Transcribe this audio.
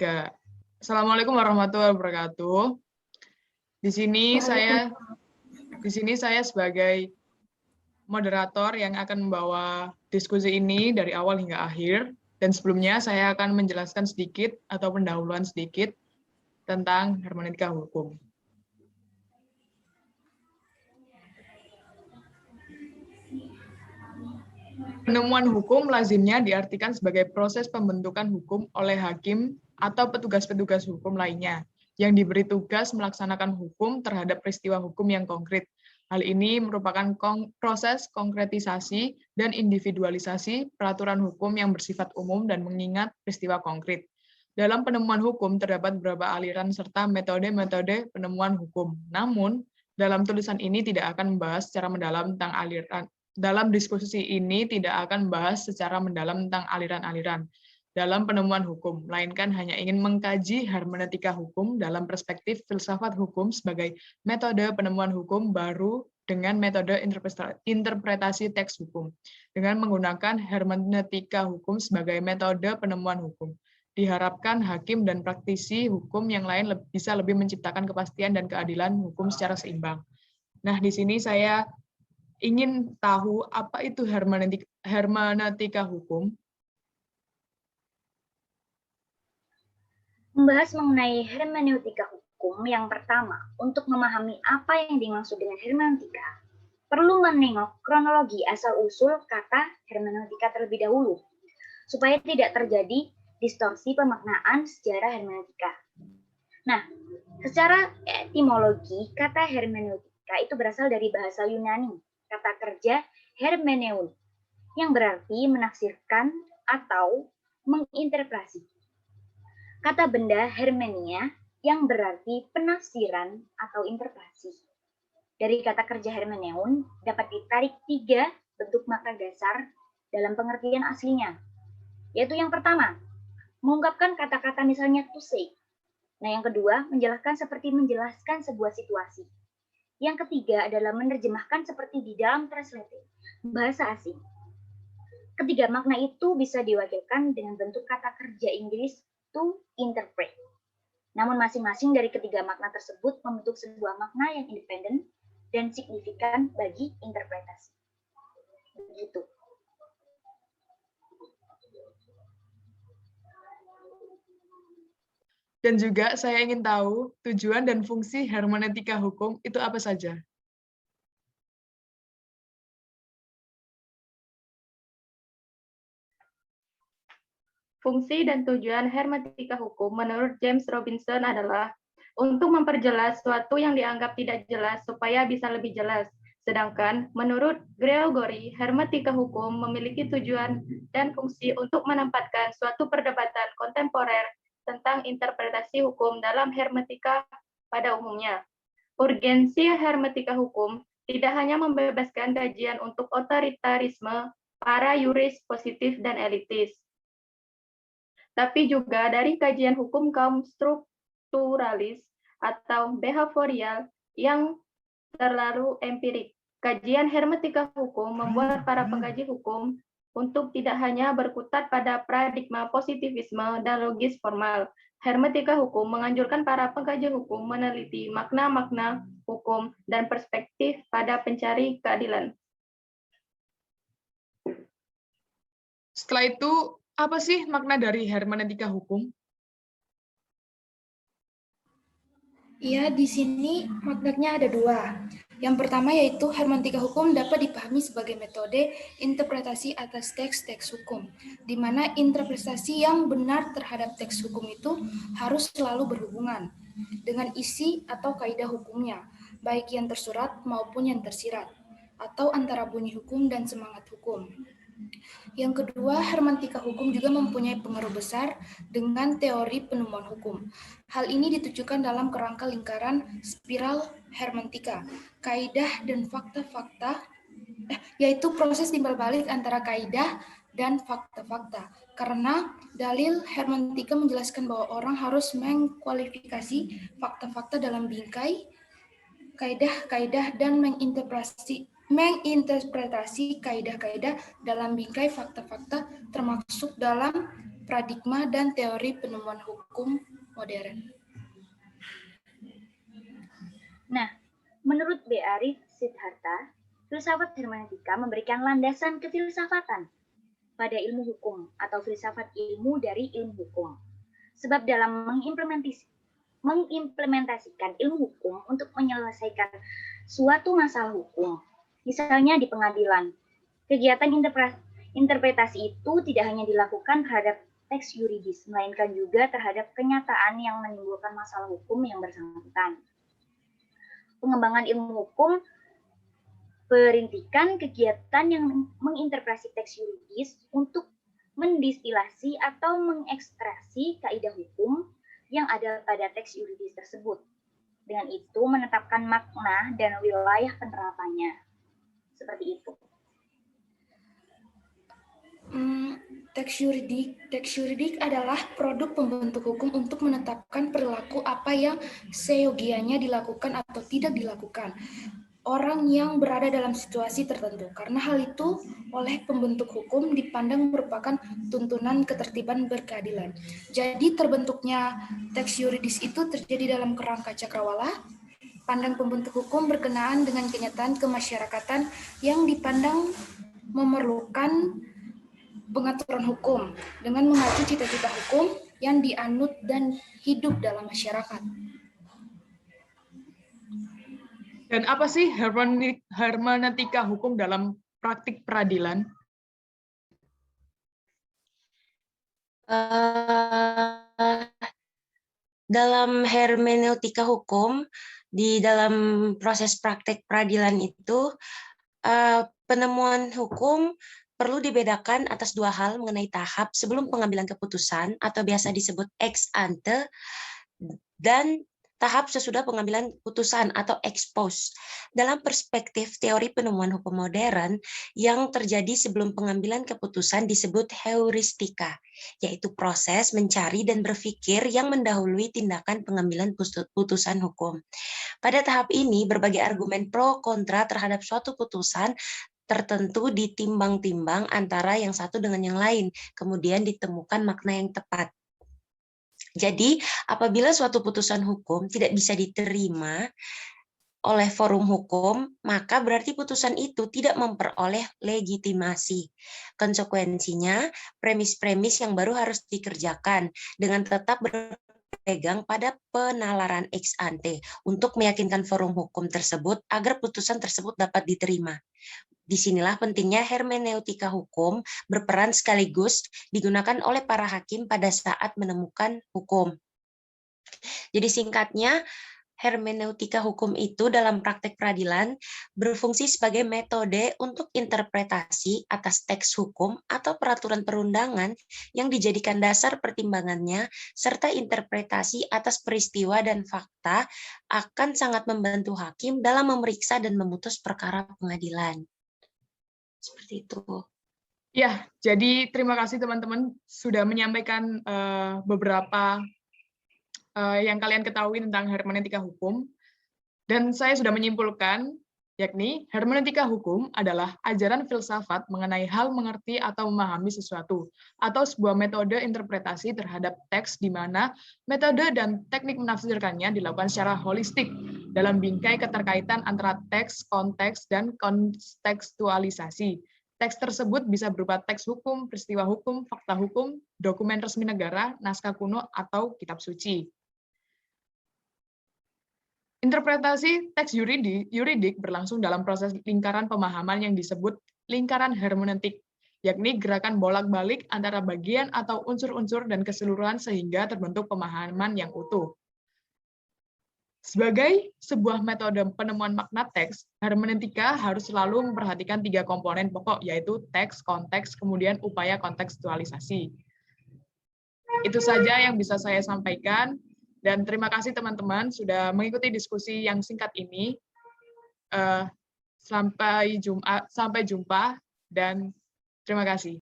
3. Assalamualaikum warahmatullahi wabarakatuh. Di sini saya sebagai moderator yang akan membawa diskusi ini dari awal hingga akhir. Dan sebelumnya saya akan menjelaskan sedikit atau pendahuluan sedikit tentang hermeneutika hukum. Penemuan hukum lazimnya diartikan sebagai proses pembentukan hukum oleh hakim atau petugas-petugas hukum lainnya yang diberi tugas melaksanakan hukum terhadap peristiwa hukum yang konkret. Hal ini merupakan proses konkretisasi dan individualisasi peraturan hukum yang bersifat umum dan mengingat peristiwa konkret. Dalam penemuan hukum terdapat beberapa aliran serta metode-metode penemuan hukum. Namun, dalam tulisan ini tidak akan membahas secara mendalam tentang aliran. Dalam diskusi ini tidak akan membahas secara mendalam tentang aliran-aliran dalam penemuan hukum, melainkan hanya ingin mengkaji hermeneutika hukum dalam perspektif filsafat hukum sebagai metode penemuan hukum baru dengan metode interpretasi teks hukum, dengan menggunakan hermeneutika hukum sebagai metode penemuan hukum. Diharapkan hakim dan praktisi hukum yang lain bisa lebih menciptakan kepastian dan keadilan hukum secara seimbang. Nah, di sini saya ingin tahu apa itu hermeneutika hukum. Membahas mengenai hermeneutika hukum, yang pertama, untuk memahami apa yang dimaksud dengan hermeneutika, perlu menengok kronologi asal-usul kata hermeneutika terlebih dahulu, supaya tidak terjadi distorsi pemaknaan sejarah hermeneutika. Nah, secara etimologi, kata hermeneutika itu berasal dari bahasa Yunani, kata kerja hermeneun, yang berarti menafsirkan atau menginterpretasi. Kata benda hermenia, yang berarti penafsiran atau interpretasi. Dari kata kerja hermeneun dapat ditarik 3 bentuk makna dasar dalam pengertian aslinya, yaitu yang pertama, mengungkapkan kata-kata misalnya to say. Nah, yang kedua, menjelaskan sebuah situasi. Yang ketiga adalah menerjemahkan seperti di dalam translated, bahasa asing. Ketiga makna itu bisa diwakilkan dengan bentuk kata kerja Inggris to interpret. Namun masing-masing dari ketiga makna tersebut membentuk sebuah makna yang independen dan signifikan bagi interpretasi. Begitu. Dan juga saya ingin tahu tujuan dan fungsi hermeneutika hukum itu apa saja. Fungsi dan tujuan hermeneutika hukum menurut James Robinson adalah untuk memperjelas sesuatu yang dianggap tidak jelas supaya bisa lebih jelas. Sedangkan menurut Gregory, hermeneutika hukum memiliki tujuan dan fungsi untuk menempatkan suatu perdebatan kontemporer tentang interpretasi hukum dalam hermeneutika pada umumnya. Urgensi hermeneutika hukum tidak hanya membebaskan kajian untuk otoritarisme para yuris positif dan elitis, tapi juga dari kajian hukum kaum strukturalis atau behavioral yang terlalu empirik. Kajian hermeneutika hukum membuat para pengkaji hukum untuk tidak hanya berkutat pada paradigma positivisme dan logis formal. Hermeneutika hukum menganjurkan para pengkaji hukum meneliti makna-makna hukum dan perspektif pada pencari keadilan. Setelah itu, apa sih makna dari hermeneutika hukum? Ya, di sini maknanya ada 2. Yang pertama yaitu hermeneutika hukum dapat dipahami sebagai metode interpretasi atas teks-teks hukum, di mana interpretasi yang benar terhadap teks hukum itu harus selalu berhubungan dengan isi atau kaidah hukumnya, baik yang tersurat maupun yang tersirat, atau antara bunyi hukum dan semangat hukum. Yang kedua, hermeneutika hukum juga mempunyai pengaruh besar dengan teori penemuan hukum. Hal ini ditujukan dalam kerangka lingkaran spiral hermeneutika, kaidah dan fakta-fakta, yaitu proses timbal balik antara kaidah dan fakta-fakta. Karena dalil hermeneutika menjelaskan bahwa orang harus mengkualifikasi fakta-fakta dalam bingkai kaidah-kaidah dan menginterpretasi kaidah-kaidah dalam bingkai fakta-fakta termasuk dalam paradigma, dan teori penemuan hukum modern. Nah, menurut B. Arif Siddhartha, filsafat hermeneutika memberikan landasan kefilsafatan pada ilmu hukum atau filsafat ilmu dari ilmu hukum. Sebab dalam mengimplementasikan ilmu hukum untuk menyelesaikan suatu masalah hukum, misalnya di pengadilan, kegiatan interpretasi itu tidak hanya dilakukan terhadap teks yuridis, melainkan juga terhadap kenyataan yang menimbulkan masalah hukum yang bersangkutan. Pengembangan ilmu hukum perintikan kegiatan yang menginterpretasi teks yuridis untuk mendistilasi atau mengekstraksi kaidah hukum yang ada pada teks yuridis tersebut. Dengan itu menetapkan makna dan wilayah penerapannya. Seperti itu. Teks yuridik adalah produk pembentuk hukum untuk menetapkan perilaku apa yang seyogianya dilakukan atau tidak dilakukan orang yang berada dalam situasi tertentu. Karena hal itu oleh pembentuk hukum dipandang merupakan tuntunan ketertiban berkeadilan. Jadi terbentuknya teks yuridis itu terjadi dalam kerangka cakrawala, pandang pembentuk hukum berkenaan dengan kenyataan kemasyarakatan yang dipandang memerlukan pengaturan hukum dengan mengacu cita-cita hukum yang dianut dan hidup dalam masyarakat. Dan apa sih hermeneutika hukum dalam praktik peradilan? Dalam hermeneutika hukum, di dalam proses praktik peradilan itu, penemuan hukum perlu dibedakan atas dua hal mengenai tahap sebelum pengambilan keputusan atau biasa disebut ex ante dan tahap sesudah pengambilan putusan atau ex post. Dalam perspektif teori penemuan hukum modern, yang terjadi sebelum pengambilan keputusan disebut heuristika, yaitu proses mencari dan berpikir yang mendahului tindakan pengambilan putusan hukum. Pada tahap ini, berbagai argumen pro kontra terhadap suatu putusan tertentu ditimbang-timbang antara yang satu dengan yang lain, kemudian ditemukan makna yang tepat. Jadi, apabila suatu putusan hukum tidak bisa diterima oleh forum hukum, maka berarti putusan itu tidak memperoleh legitimasi. Konsekuensinya, premis-premis yang baru harus dikerjakan dengan tetap berpegang pada penalaran ex ante untuk meyakinkan forum hukum tersebut agar putusan tersebut dapat diterima. Disinilah pentingnya hermeneutika hukum berperan sekaligus digunakan oleh para hakim pada saat menemukan hukum. Jadi singkatnya, hermeneutika hukum itu dalam praktek peradilan berfungsi sebagai metode untuk interpretasi atas teks hukum atau peraturan perundangan yang dijadikan dasar pertimbangannya, serta interpretasi atas peristiwa dan fakta akan sangat membantu hakim dalam memeriksa dan memutus perkara pengadilan. Seperti itu. Ya, jadi terima kasih teman-teman sudah menyampaikan beberapa yang kalian ketahui tentang hermeneutika hukum. Dan saya sudah menyimpulkan, yakni hermeneutika hukum adalah ajaran filsafat mengenai hal mengerti atau memahami sesuatu, atau sebuah metode interpretasi terhadap teks di mana metode dan teknik menafsirkannya dilakukan secara holistik dalam bingkai keterkaitan antara teks, konteks, dan kontekstualisasi. Teks tersebut bisa berupa teks hukum, peristiwa hukum, fakta hukum, dokumen resmi negara, naskah kuno, atau kitab suci. Interpretasi teks yuridik berlangsung dalam proses lingkaran pemahaman yang disebut lingkaran hermeneutik, yakni gerakan bolak-balik antara bagian atau unsur-unsur dan keseluruhan sehingga terbentuk pemahaman yang utuh. Sebagai sebuah metode penemuan makna teks, hermeneutika harus selalu memperhatikan 3 komponen pokok, yaitu teks, konteks, kemudian upaya kontekstualisasi. Itu saja yang bisa saya sampaikan, dan terima kasih teman-teman sudah mengikuti diskusi yang singkat ini. Sampai jumpa, dan terima kasih.